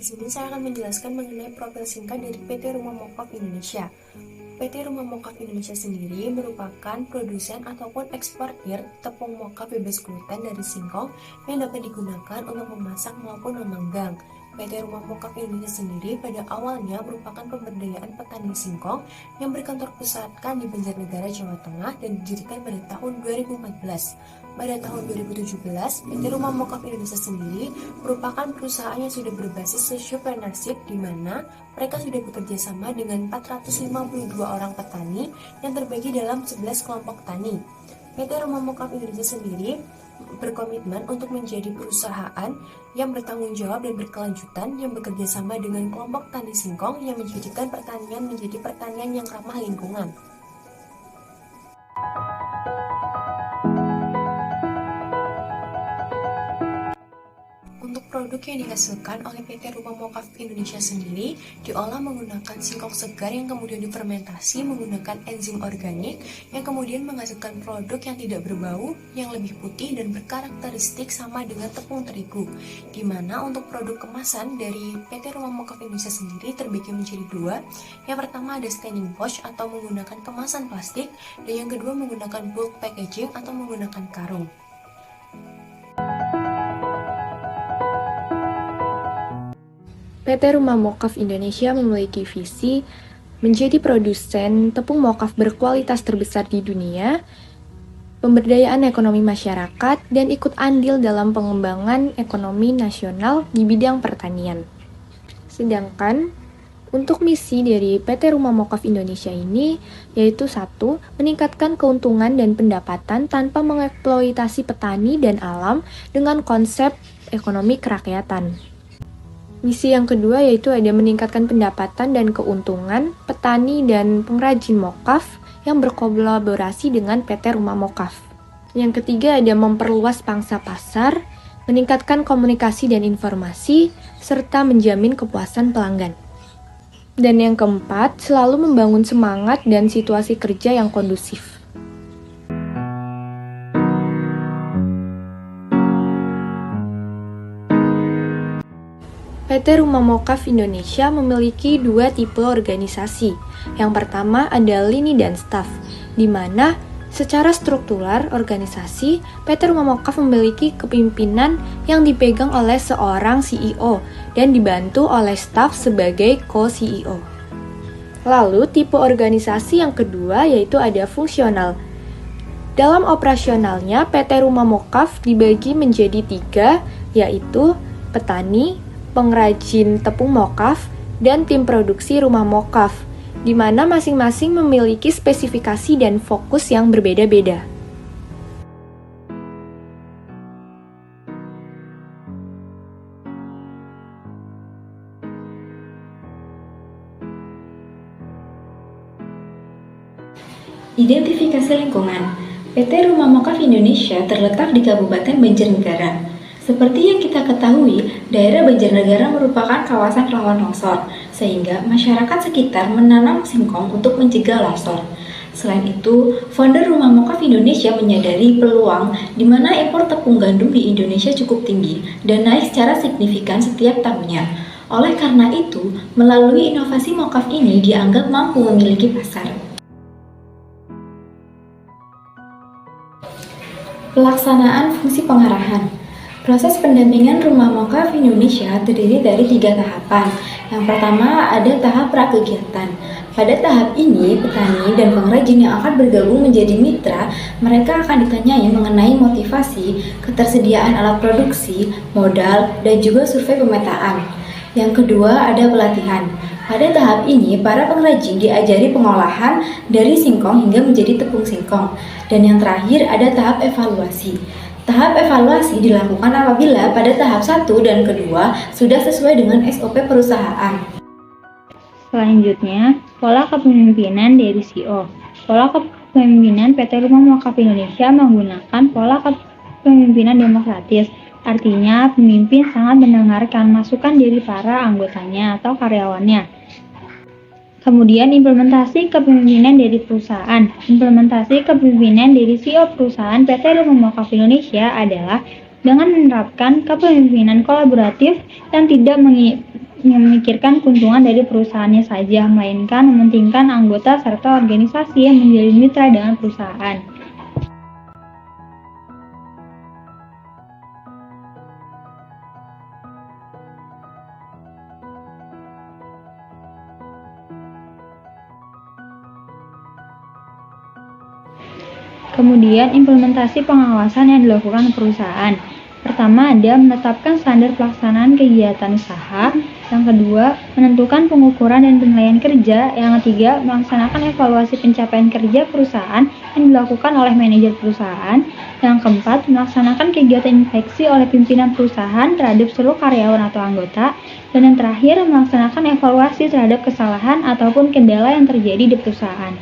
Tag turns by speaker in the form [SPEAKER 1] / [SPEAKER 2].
[SPEAKER 1] sini saya akan menjelaskan mengenai profil singkat dari PT Rumah Mokaf Indonesia. PT Rumah Mokaf Indonesia sendiri merupakan produsen ataupun eksportir tepung mokaf bebas gluten dari singkong yang dapat digunakan untuk memasak maupun memanggang. PT Rumah Mokaf Indonesia sendiri pada awalnya merupakan pemberdayaan petani singkong yang berkantor pusatkan di Banjarnegara, Jawa Tengah dan didirikan pada tahun 2014. Pada tahun 2017, PT Rumah Mokaf Indonesia sendiri merupakan perusahaan yang sudah berbasis sociopreneurship di mana mereka sudah bekerja sama dengan 452 orang petani yang terbagi dalam 11 kelompok tani. PT Rumah Mokaf Indonesia sendiri berkomitmen untuk menjadi perusahaan yang bertanggung jawab dan berkelanjutan yang bekerja sama dengan kelompok tani singkong yang menjadikan pertanian menjadi pertanian yang ramah lingkungan. Untuk produk yang dihasilkan oleh PT Rumah Mokaf Indonesia sendiri diolah menggunakan singkong segar yang kemudian difermentasi menggunakan enzim organik yang kemudian menghasilkan produk yang tidak berbau, yang lebih putih dan berkarakteristik sama dengan tepung terigu. Di mana untuk produk kemasan dari PT Rumah Mokaf Indonesia sendiri terbagi menjadi dua. Yang pertama ada standing pouch atau menggunakan kemasan plastik dan yang kedua menggunakan bulk packaging atau menggunakan karung.
[SPEAKER 2] PT Rumah Mokaf Indonesia memiliki visi menjadi produsen tepung mokaf berkualitas terbesar di dunia, pemberdayaan ekonomi masyarakat, dan ikut andil dalam pengembangan ekonomi nasional di bidang pertanian. Sedangkan untuk misi dari PT Rumah Mokaf Indonesia ini yaitu 1. Meningkatkan keuntungan dan pendapatan tanpa mengeksploitasi petani dan alam dengan konsep ekonomi kerakyatan. Misi yang kedua yaitu ada meningkatkan pendapatan dan keuntungan petani dan pengrajin mokaf yang berkolaborasi dengan PT Rumah Mokaf. Yang ketiga ada memperluas pangsa pasar, meningkatkan komunikasi dan informasi, serta menjamin kepuasan pelanggan. Dan yang keempat, selalu membangun semangat dan situasi kerja yang kondusif. PT Rumah Mokaf Indonesia memiliki dua tipe organisasi. Yang pertama ada lini dan staf, di mana secara struktural organisasi, PT Rumah Mokaf memiliki kepemimpinan yang dipegang oleh seorang CEO dan dibantu oleh staf sebagai co-CEO. Lalu tipe organisasi yang kedua yaitu ada fungsional. Dalam operasionalnya, PT Rumah Mokaf dibagi menjadi 3, yaitu petani, pengrajin tepung mokaf, dan tim produksi rumah mokaf, di mana masing-masing memiliki spesifikasi dan fokus yang berbeda-beda.
[SPEAKER 3] Identifikasi lingkungan. PT Rumah Mokaf Indonesia terletak di Kabupaten Banjarnegara. Seperti yang kita ketahui, daerah Banjarnegara merupakan kawasan rawan longsor, sehingga masyarakat sekitar menanam singkong untuk mencegah longsor. Selain itu, founder Rumah Mokaf Indonesia menyadari peluang di mana impor tepung gandum di Indonesia cukup tinggi dan naik secara signifikan setiap tahunnya. Oleh karena itu, melalui inovasi mokaf ini dianggap mampu memiliki pasar. Pelaksanaan fungsi pengarahan. Proses pendampingan Rumah Mokaf Indonesia terdiri dari 3 tahapan. Yang pertama ada tahap prakegiatan. Pada tahap ini, petani dan pengrajin yang akan bergabung menjadi mitra, mereka akan ditanyai mengenai motivasi, ketersediaan alat produksi, modal, dan juga survei pemetaan. Yang kedua ada pelatihan. Pada tahap ini, para pengrajin diajari pengolahan dari singkong hingga menjadi tepung singkong. Dan yang terakhir ada tahap evaluasi. Tahap evaluasi dilakukan apabila pada tahap 1 dan kedua sudah sesuai dengan SOP perusahaan.
[SPEAKER 4] Selanjutnya, pola kepemimpinan dari CEO. Pola kepemimpinan PT Rumah Mokaf Indonesia menggunakan pola kepemimpinan demokratis. Artinya, pemimpin sangat mendengarkan masukan dari para anggotanya atau karyawannya. Kemudian implementasi kepemimpinan dari perusahaan. Implementasi kepemimpinan dari CEO perusahaan PT Rumah Mokaf Indonesia adalah dengan menerapkan kepemimpinan kolaboratif yang tidak memikirkan keuntungan dari perusahaannya saja, melainkan mementingkan anggota serta organisasi yang menjalin mitra dengan perusahaan. Kemudian, implementasi pengawasan yang dilakukan perusahaan. Pertama, ada menetapkan standar pelaksanaan kegiatan usaha. Yang kedua, menentukan pengukuran dan penilaian kerja. Yang ketiga, melaksanakan evaluasi pencapaian kerja perusahaan yang dilakukan oleh manajer perusahaan. Yang keempat, melaksanakan kegiatan inspeksi oleh pimpinan perusahaan terhadap seluruh karyawan atau anggota. Dan yang terakhir, melaksanakan evaluasi terhadap kesalahan ataupun kendala yang terjadi di perusahaan.